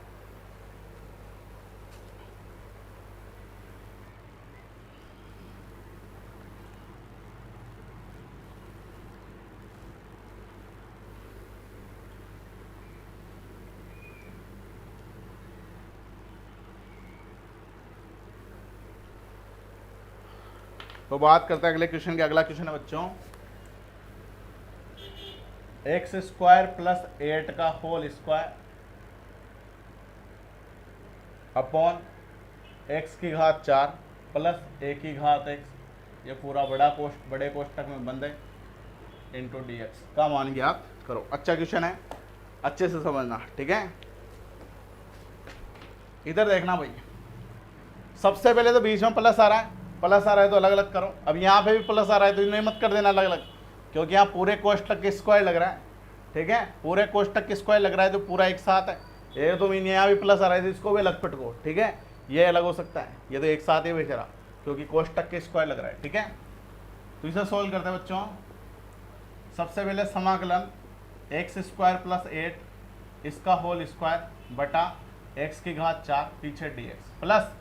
तो बात करते हैं अगले क्वेश्चन के। अगला क्वेश्चन है बच्चों, x² + 8 का होल स्क्वायर अपॉन x की घात 4 प्लस a की घात x, ये पूरा बड़े कोष्टक में बंद है, इंटू dx का मान ज्ञात करो। अच्छा क्वेश्चन है, अच्छे से समझना, ठीक है। इधर देखना भाई, सबसे पहले तो बीच में प्लस आ रहा है तो अलग अलग करो। अब यहाँ पे भी प्लस आ रहा है तो इन्हें मत कर देना अलग अलग, क्योंकि यहाँ पूरे कोष्टक के स्क्वायर लग रहा है, ठीक है, पूरे कोष्टक के स्क्वायर लग रहा है तो पूरा एक साथ है। ये तो मीन यहाँ भी प्लस आ रहा है तो इसको भी अलग पटको, ठीक है, ये अलग हो सकता है, ये तो एक साथ ही बेचारा, क्योंकि कोष्टक के स्क्वायर लग रहा है, ठीक है। तो इसे सोल्व करते हैं बच्चों। सबसे पहले समाकलन x² + 8 इसका होल स्क्वायर बटा x की घात 4 पीछे dx प्लस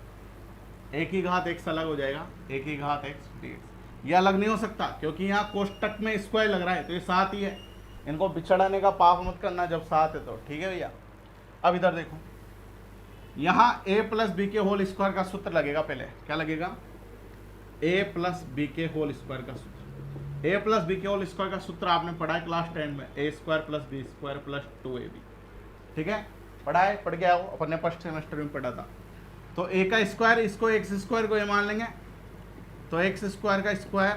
a की घात x अलग हो जाएगा, a की घात x dx। ये अलग नहीं हो सकता क्योंकि यहाँ कोष्टक में स्क्वायर लग रहा है तो ये साथ ही है, इनको बिछड़ाने का पाप मत करना जब साथ है तो, ठीक है भैया। अब इधर देखो, यहाँ a + b के होल स्क्वायर का सूत्र लगेगा, पहले क्या लगेगा, a + b के होल स्क्वायर का सूत्र। a + b के होल स्क्वायर का सूत्र आपने पढ़ा है क्लास 10 में, a² + b² + 2ab, ठीक है, पढ़ा है, पढ़ गया हो, अपने फर्स्ट सेमेस्टर में पढ़ा था। तो a का स्क्वायर, इसको x² को ये मान लेंगे, तो x² का स्क्वायर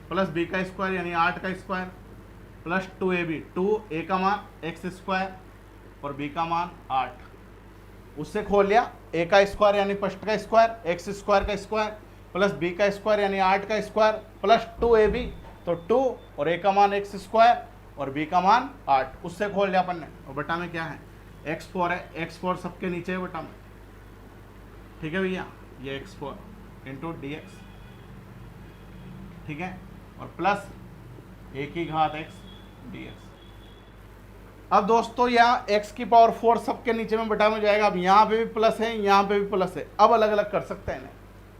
प्लस b का स्क्वायर यानी 8 का स्क्वायर प्लस 2ab, 2a का मान x² और b का मान 8, उससे खोल लिया ए का स्क्वायर यानी फर्स्ट का स्क्वायर, एक्स स्क्वायर का स्क्वायर प्लस बी का स्क्वायर यानी 8 का स्क्वायर प्लस 2ab, तो 2 और ए का मान एक्स स्क्वायर और बी का मान 8, उससे खोल लिया अपन ने। और बटा में क्या है, x4 है, x4 सबके नीचे है बटा में, ठीक है भैया, ये x4 इंटू dx, ठीक है, और प्लस ए की घात x dx। अब दोस्तों यहाँ x की पावर 4 सबके नीचे में बटा में जाएगा। अब यहाँ पे भी प्लस है, यहाँ पे भी प्लस है, अब अलग अलग कर सकते हैं इन्हें,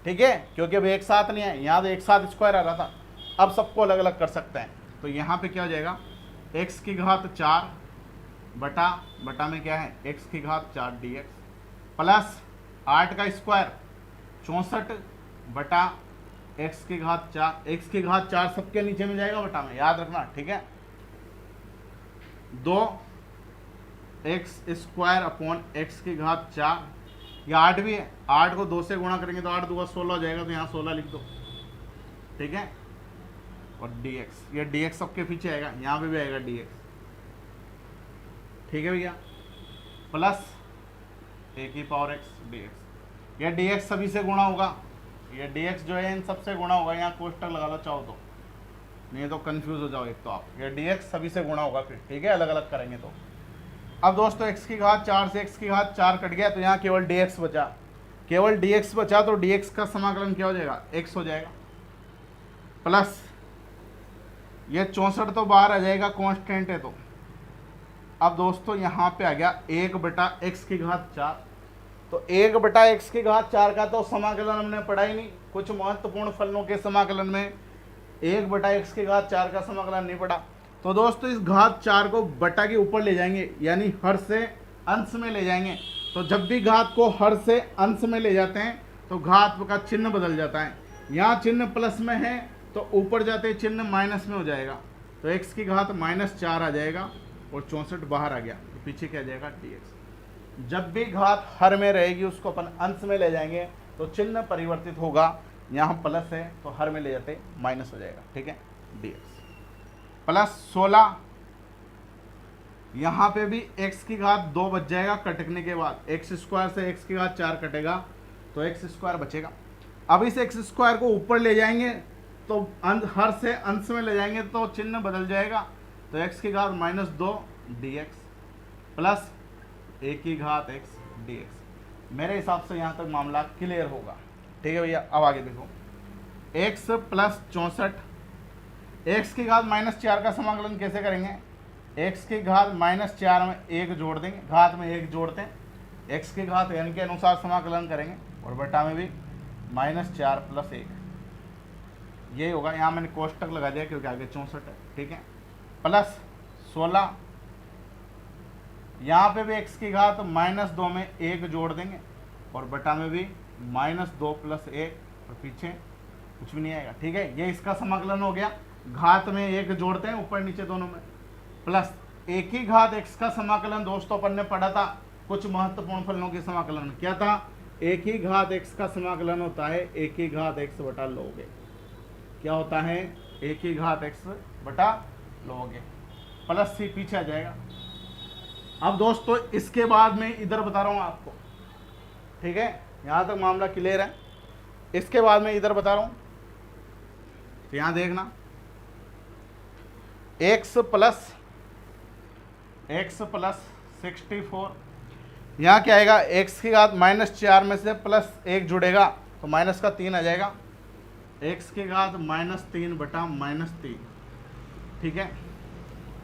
ठीक है, क्योंकि अब एक साथ नहीं है, यहाँ तो एक साथ स्क्वायर आ रहा था, अब सबको अलग अलग कर सकते हैं। तो यहाँ पे क्या हो जाएगा, x की घात 4 बटा में क्या है, x की घात 4 dx प्लस 8 का स्क्वायर 64 बटा x की घात 4, x की घात 4 सबके नीचे में जाएगा बटा में, याद रखना, ठीक है, 2x स्क्वायर अपॉन x की घात 4, ये 8 भी है, 8 को 2 से गुणा करेंगे तो 8 दूगा 16 हो जाएगा, तो यहाँ 16 लिख दो, ठीक है, और dx, ये dx सबके पीछे आएगा, यहाँ पे भी आएगा dx, ठीक है भैया, प्लस ए की पावर x dx, यह dx सभी से गुणा होगा, ये dx जो है इन सबसे गुणा होगा, यहाँ कोष्टक लगा लो चाहो तो, नहीं तो कंफ्यूज हो जाओ एक तो आप, ये dx सभी से गुणा होगा फिर, ठीक है, अलग अलग करेंगे तो। अब दोस्तों x की घात 4 से x की घात 4 कट गया, तो यहाँ केवल dx बचा, केवल dx बचा, तो dx का समाकलन क्या हो जाएगा, x हो जाएगा, प्लस ये 64 तो बाहर आ जाएगा, कांस्टेंट है तो। अब दोस्तों यहाँ पे आ गया 1 बटा x की घात 4, तो 1 बटा x की घात 4 का तो समाकलन हमने पढ़ा ही नहीं, कुछ महत्वपूर्ण फलनों के समाकलन में 1 बटा x की घात 4 का समाकलन नहीं पढ़ा। तो दोस्तों इस घात 4 को बटा के ऊपर ले जाएंगे, यानी हर से अंश में ले जाएंगे, तो जब भी घात को हर से अंश में ले जाते हैं तो घात का चिन्ह बदल जाता है, यहाँ चिन्ह प्लस में है तो ऊपर जाते चिन्ह माइनस में हो जाएगा, तो x की घात -4 आ जाएगा और 64 बाहर आ गया, तो पीछे क्या आ जाएगा dx। जब भी घात हर में रहेगी उसको अपन अंश में ले जाएंगे तो चिन्ह परिवर्तित होगा, यहाँ प्लस है तो हर में ले जाते माइनस हो जाएगा, ठीक है, dx प्लस 16, यहाँ पे भी x की घात 2 बच जाएगा कटने के बाद, x स्क्वायर से x की घात 4 कटेगा तो x स्क्वायर बचेगा। अब इस x स्क्वायर को ऊपर ले जाएंगे तो हर से अंश में ले जाएंगे तो चिन्ह बदल जाएगा, तो x की घात -2 dx प्लस a की घात x dx। मेरे हिसाब से यहाँ तक मामला क्लियर होगा, ठीक है भैया। अब आगे देखो, x प्लस 64, x की घात -4 का समाकलन कैसे करेंगे, x की घात -4 में 1 जोड़ देंगे, घात में 1 जोड़ते हैं, x की घात n के अनुसार समाकलन करेंगे और बटा में भी -4 प्लस 1, यही होगा। यहाँ मैंने कोष्टक लगा दिया क्योंकि आगे 64 है, ठीक है, प्लस 16, यहाँ पे भी x की घात -2 में 1 जोड़ देंगे और बटा में भी -2 प्लस 1 और पीछे कुछ भी नहीं आएगा, ठीक है, ये इसका समाकलन हो गया। घात में 1 जोड़ते हैं ऊपर नीचे दोनों में, प्लस a की घात x का समाकलन दोस्तों अपन ने पढ़ा था कुछ महत्वपूर्ण फलनों के समाकलन में, क्या था, a की घात x का समाकलन होता है a की घात x बटा लोगे, क्या होता है, a की घात x बटा लोगे, प्लस c पीछे आ जाएगा। अब दोस्तों इसके बाद में इधर बता रहा हूँ आपको, ठीक है, यहाँ तक मामला क्लियर है। इसके बाद में इधर बता रहा हूँ, तो यहाँ देखना, x प्लस 64, यहाँ क्या आएगा, x की घात -4 में से प्लस 1 जुड़ेगा तो माइनस का 3 आ जाएगा, x की घात -3 बटा -3, ठीक है,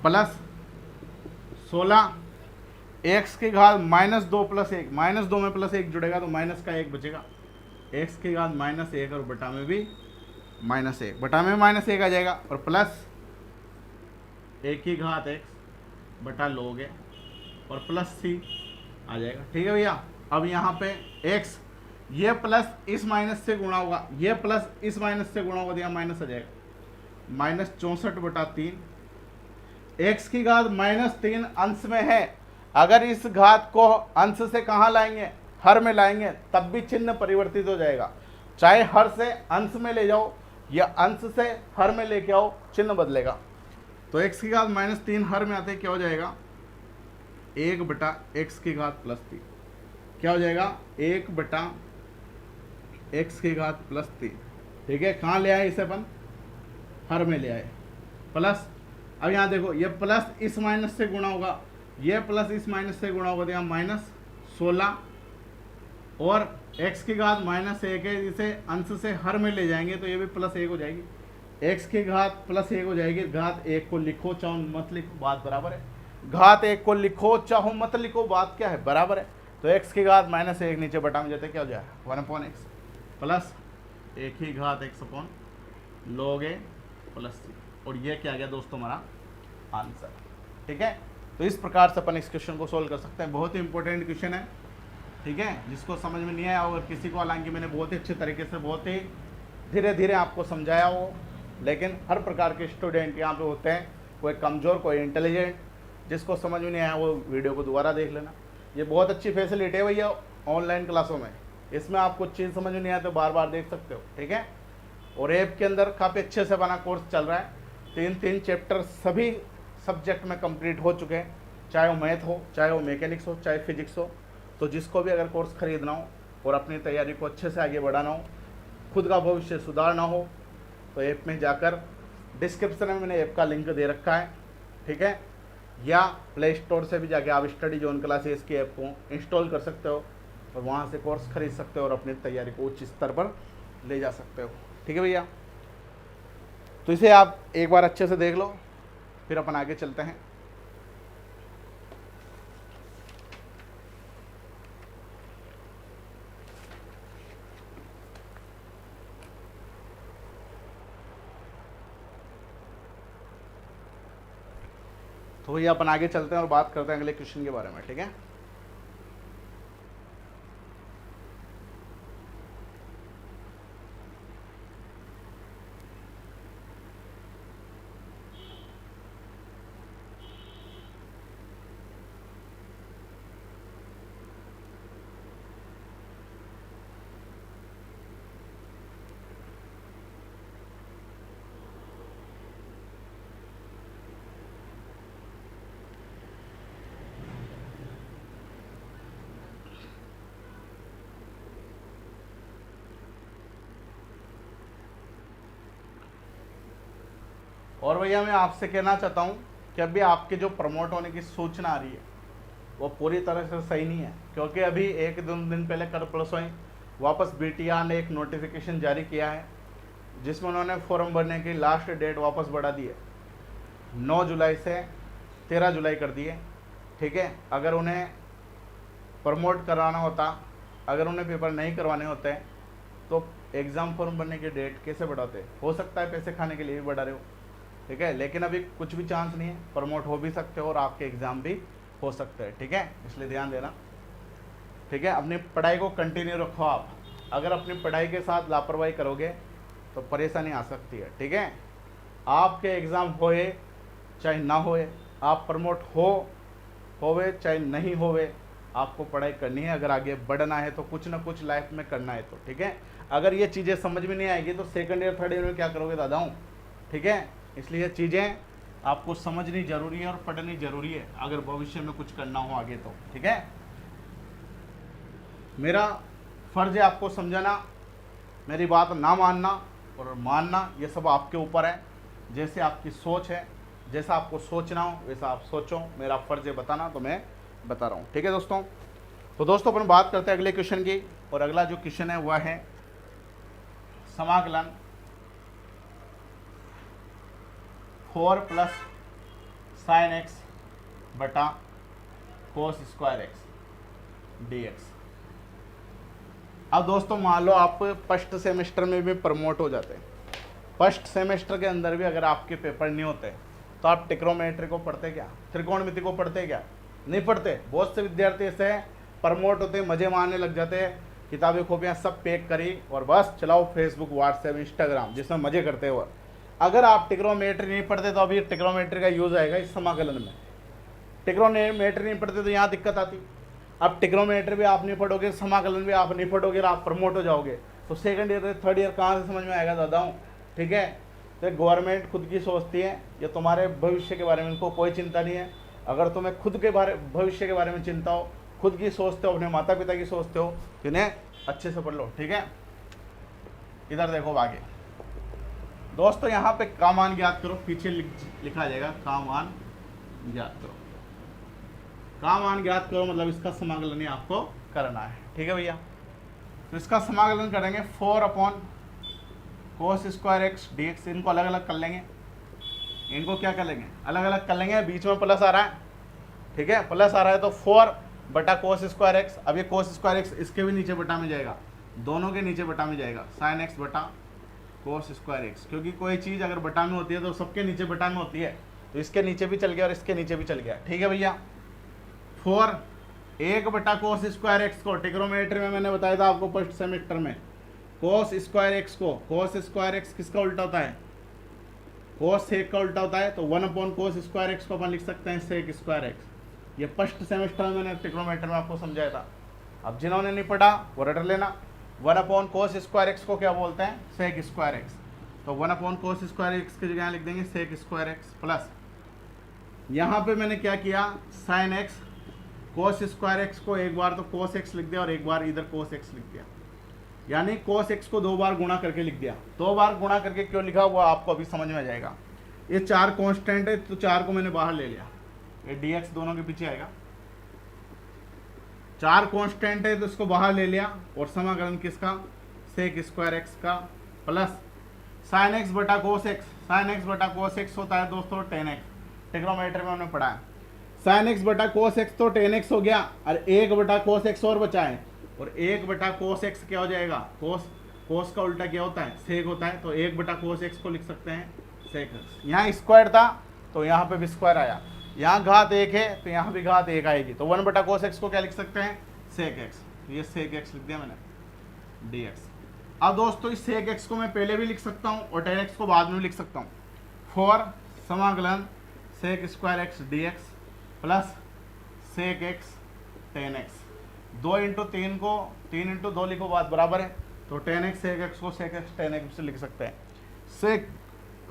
प्लस 16, x की घात -2 प्लस 1, -2 में प्लस 1 जुड़ेगा तो माइनस का 1 बचेगा, x की घात -1 और बटा में भी -1, बटा में -1 आ जाएगा, और प्लस a की घात x बटा लोगे और प्लस c आ जाएगा, ठीक है भैया। अब यहाँ पे x, ये प्लस इस माइनस से गुणा होगा, ये प्लस इस माइनस से गुणा होगा तो यहाँ माइनस आ जाएगा, -64 बटा 3, x की घात -3 अंश में है, अगर इस घात को अंश से कहाँ लाएंगे, हर में लाएंगे, तब भी चिन्ह परिवर्तित हो जाएगा, चाहे हर से अंश में ले जाओ या अंश से हर में लेके आओ, चिन्ह बदलेगा। तो x की घात -3 हर में आते क्या हो जाएगा, 1 बटा x की घात +3, क्या हो जाएगा 1/x⁻3। ठीक है, कहाँ ले आए इसे अपन, हर में ले आए। प्लस अब यहाँ देखो ये प्लस इस माइनस से गुणा होगा, ये प्लस इस माइनस से गुणा होगा, तो यहाँ -16 और x⁻−1 है, जिसे अंश से हर में ले जाएंगे तो ये भी +1 हो जाएगी। x⁻+1 हो जाएगी। घात 1 को लिखो चाहो मत लिखो, बात बराबर है। घात 1 को लिखो चाहो मत लिखो, बात क्या है, बराबर है। तो x⁻−1 नीचे बटा में जाते क्या हो जाएगा 1/x plus 1/x/log A + c, और ये क्या आ गया दोस्तों हमारा आंसर। ठीक है, तो इस प्रकार से अपन इस क्वेश्चन को सोल्व कर सकते हैं। बहुत ही इंपॉर्टेंट क्वेश्चन है। ठीक है, जिसको समझ में नहीं आया और किसी को, हालांकि मैंने बहुत ही अच्छे तरीके से बहुत ही धीरे धीरे आपको समझाया हो, लेकिन हर प्रकार के स्टूडेंट यहाँ पे होते हैं, कोई कमज़ोर कोई इंटेलिजेंट। जिसको समझ में नहीं आया वो वीडियो को दोबारा देख लेना। ये बहुत अच्छी फैसिलिटी है भैया ऑनलाइन क्लासों में, इसमें आप कुछ चीज़ समझ में नहीं आया तो बार बार देख सकते हो। ठीक है, और ऐप के अंदर काफ़ी अच्छे से बना कोर्स चल रहा है। 3 चैप्टर सभी सब्जेक्ट में कंप्लीट हो चुके हैं, चाहे वो मैथ हो, चाहे वो मैकेनिक्स हो, चाहे फिजिक्स हो। तो जिसको भी अगर कोर्स खरीदना हो और अपनी तैयारी को अच्छे से आगे बढ़ाना हो, खुद का भविष्य सुधारना हो, तो ऐप में जाकर डिस्क्रिप्शन में मैंने ऐप का लिंक दे रखा है। ठीक है, या प्ले स्टोर से भी जाके आप स्टडी जोन क्लासेस की ऐप को इंस्टॉल कर सकते हो और वहाँ से कोर्स खरीद सकते हो और अपनी तैयारी को उच्च स्तर पर ले जा सकते हो। ठीक है भैया, तो इसे आप एक बार अच्छे से देख लो, फिर अपन आगे चलते हैं। तो भैया अपन आगे चलते हैं और बात करते हैं अगले क्वेश्चन के बारे में। ठीक है, और भैया मैं आपसे कहना चाहता हूँ कि अभी आपके जो प्रमोट होने की सूचना आ रही है वो पूरी तरह से सही नहीं है, क्योंकि अभी 1-2 दिन पहले कर प्लस हुई वापस BTR ने एक नोटिफिकेशन जारी किया है, जिसमें उन्होंने फॉर्म भरने की लास्ट डेट वापस बढ़ा दी है, 9 जुलाई से 13 जुलाई कर दी है। ठीक है, अगर उन्हें प्रमोट कराना होता, अगर उन्हें पेपर नहीं करवाने होते तो एग्ज़ाम फॉर्म भरने की डेट कैसे बढ़ाते। हो सकता है पैसे खाने के लिए भी बढ़ा रहे हो। ठीक है, लेकिन अभी कुछ भी चांस नहीं है, प्रमोट हो भी सकते हो और आपके एग्ज़ाम भी हो सकते हैं। ठीक है, इसलिए ध्यान देना। ठीक है, अपनी पढ़ाई को कंटिन्यू रखो आप। अगर अपनी पढ़ाई के साथ लापरवाही करोगे तो परेशानी आ सकती है। ठीक है, आपके एग्ज़ाम होए चाहे ना होए, आप प्रमोट होवे चाहे नहीं होवे, आपको पढ़ाई करनी है। अगर आगे बढ़ना है तो कुछ ना कुछ लाइफ में करना है तो। ठीक है, अगर ये चीज़ें समझ में नहीं आएगी तो सेकंड ईयर थर्ड ईयर में क्या करोगे दादाओं। ठीक है, इसलिए चीज़ें आपको समझनी जरूरी है और पढ़नी जरूरी है अगर भविष्य में कुछ करना हो आगे तो। ठीक है, मेरा फर्ज है आपको समझाना, मेरी बात ना मानना और मानना ये सब आपके ऊपर है। जैसे आपकी सोच है, जैसा आपको सोचना हो वैसा आप सोचो, मेरा फर्ज है बताना, तो मैं बता रहा हूँ। ठीक है दोस्तों, तो दोस्तों अपन बात करते हैं अगले क्वेश्चन की, और अगला जो क्वेश्चन है वह है समाकलन 4 + sin x बटा cos स्क्वायर x dx। अब दोस्तों मान लो आप फर्स्ट सेमेस्टर में भी प्रमोट हो जाते हैं, फर्स्ट सेमेस्टर के अंदर भी अगर आपके पेपर नहीं होते तो आप ट्रिग्नोमेट्री को पढ़ते क्या, त्रिकोणमिति को पढ़ते क्या, नहीं पढ़ते। बहुत से विद्यार्थी ऐसे प्रमोट होते, मजे मारने लग जाते हैं, किताबें कॉपियाँ सब पैक करी और बस चलाओ फेसबुक व्हाट्सएप इंस्टाग्राम, जिसमें मजे करते हो। अगर आप ट्रिग्नोमेट्री नहीं पढ़ते तो अभी ट्रिग्नोमेट्री का यूज़ आएगा इस समाकलन में। ट्रिग्नोमेट्री नहीं पढ़ते तो यहाँ दिक्कत आती। अब ट्रिग्नोमेट्री भी आप नहीं पढ़ोगे, समाकलन भी आप नहीं पढ़ोगे और आप प्रमोट हो जाओगे, तो सेकंड ईयर थर्ड ईयर कहाँ से समझ में आएगा दादाओं। ठीक है, तो गवर्नमेंट खुद की सोचती है, ये तुम्हारे भविष्य के बारे में इनको कोई चिंता नहीं है। अगर तुम्हें खुद के भविष्य के बारे में चिंता हो, खुद की सोचते हो, अपने माता पिता की सोचते हो, इन्हें अच्छे से पढ़ लो, ठीक है। इधर देखो आगे दोस्तों, यहाँ पे का मान ज्ञात करो, पीछे लिखा आ जाएगा का मान ज्ञात करो। का मान ज्ञात करो मतलब इसका समाकलन ही आपको करना है, ठीक है भैया। तो इसका समाकलन करेंगे 4 cos square x d x. इनको अलग अलग कर लेंगे, इनको क्या कर लेंगे, अलग अलग कर लेंगे। बीच में प्लस आ रहा है, ठीक है, प्लस आ रहा है तो 4 बटा cos स्क्वायर एक्स। अब ये cos स्क्वायर एक्स इसके भी नीचे बटा में जाएगा, दोनों के नीचे बटा में जाएगा, sin एक्स बटा cos स्क्वायर एक्स। क्योंकि कोई चीज़ अगर बटा में होती है तो सबके नीचे बटा में होती है, तो इसके नीचे भी चल गया और इसके नीचे भी चल गया, ठीक है भैया। 4 1 बटा cos स्क्वायर एक्स को ट्रिग्नोमेट्री में मैंने बताया था आपको फर्स्ट सेमेस्टर में, cos स्क्वायर एक्स को, cos स्क्वायर एक्स किसका उल्टा होता है, cos सेक का उल्टा होता है, तो 1 cos स्क्वायर एक्स को अपन लिख सकते हैं सेक स्क्वायर एक्स। ये फर्स्ट सेमेस्टर में मैंने ट्रिग्नोमेट्री में आपको समझाया था। अब जिन्होंने नहीं पढ़ा वो रट लेना। 1 cos स्क्वायर एक्स को क्या बोलते हैं, सेक स्क्वायर एक्स। तो 1 cos स्क्वायर एक्स की जगह लिख देंगे सेक स्क्वायर एक्स, प्लस यहाँ पे मैंने क्या किया, sine x cos square x को एक बार तो cos एक्स लिख दिया और एक बार इधर cos एक्स लिख दिया, यानी cos एक्स को 2 बार गुणा करके लिख दिया। 2 बार गुणा करके क्यों लिखा हुआ आपको अभी समझ में आ जाएगा। ये 4 कांस्टेंट है तो 4 को मैंने बाहर ले लिया, ये dx दोनों के पीछे आएगा। 4 कांस्टेंट है तो इसको बाहर ले लिया और समाकलन किसका, सेक स्क्वायर एक्स का, प्लस साइन एक्स बटा cos एक्स। साइन एक्स बटा cos एक्स होता है दोस्तों tan एक्स, ट्रिग्नोमेट्री में हमने पढ़ा है। साइन एक्स बटा cos एक्स तो tan एक्स हो गया और 1 बटा cos एक्स और बचा है, और 1 बटा cos एक्स क्या हो जाएगा, cos का उल्टा क्या होता है, सेक होता है, तो 1 बटा cos एक्स को लिख सकते हैं सेक एक्स। यहाँ स्क्वायर था तो यहाँ पे भी स्क्वायर आया, यहाँ घात 1 है तो यहाँ भी घात 1 आएगी, तो 1 बटा cos एक्स को क्या लिख सकते हैं, सेक एक्स। तो ये सेक एक्स लिख दिया मैंने dx। अब दोस्तों इस सेक एक्स को मैं पहले भी लिख सकता हूँ और tan एक्स को बाद में भी लिख सकता हूँ। 4 समाकलन sec square x dx plus sec x tan x. 2 into 3 को 3 इंटू 2 लिखो, बात बराबर है, तो tan एक्स सेक एक्स को सेक एक्स tan एक्स से लिख सकते हैं।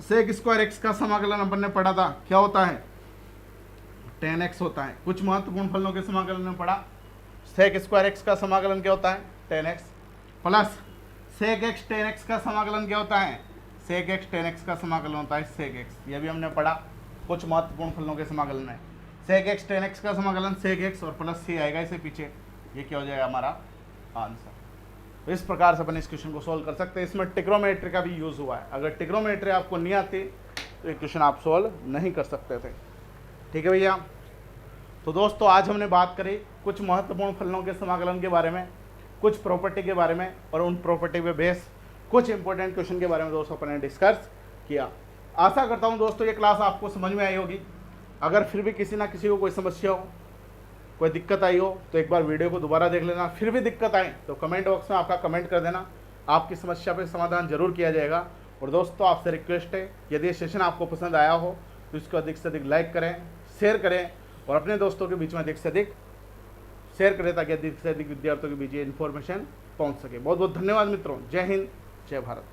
सेक स्क्वायर एक्स का समाकलन अपन ने पढ़ा था, क्या होता है, tan एक्स होता है। कुछ महत्वपूर्ण फलनों के समाकलन में पढ़ा, सेक स्क्वायर एक्स का समाकलन क्या होता है, tan x, plus sec x tan x का समाकलन क्या होता है, सेक एक्स tan एक्स का समाकलन होता है सेक एक्स। ये भी हमने पढ़ा कुछ महत्वपूर्ण फलनों के समाकलन में। सेक एक्स tan एक्स का समाकलन सेक एक्स और प्लस सी आएगा इसे पीछे, ये क्या हो जाएगा हमारा आंसर। तो इस प्रकार से अपन इस क्वेश्चन को सोल्व कर सकते हैं। इसमें ट्रिग्नोमेट्री का भी यूज़ हुआ है, अगर ट्रिग्नोमेट्री आपको नहीं आती तो ये क्वेश्चन आप सोल्व नहीं कर सकते थे, ठीक है भैया। तो दोस्तों आज हमने बात करी कुछ महत्वपूर्ण फलनों के समाकलन के बारे में, कुछ प्रॉपर्टी के बारे में, और उन प्रॉपर्टी पे बेस कुछ इंपॉर्टेंट क्वेश्चन के बारे में दोस्तों अपन ने डिस्कस किया। आशा करता हूँ दोस्तों ये क्लास आपको समझ में आई होगी। अगर फिर भी किसी ना किसी को कोई समस्या हो, कोई दिक्कत आई हो, तो एक बार वीडियो को दोबारा देख लेना। फिर भी दिक्कत आए तो कमेंट बॉक्स में आपका कमेंट कर देना, आपकी समस्या पर समाधान जरूर किया जाएगा। और दोस्तों आपसे रिक्वेस्ट है, यदि ये सेशन आपको पसंद आया हो तो इसको अधिक से अधिक लाइक करें, शेयर करें और अपने दोस्तों के बीच में अधिक से अधिक शेयर करें ताकि अधिक से अधिक विद्यार्थियों के बीच ये इन्फॉर्मेशन पहुंच सके। बहुत बहुत धन्यवाद मित्रों। जय हिंद, जय भारत।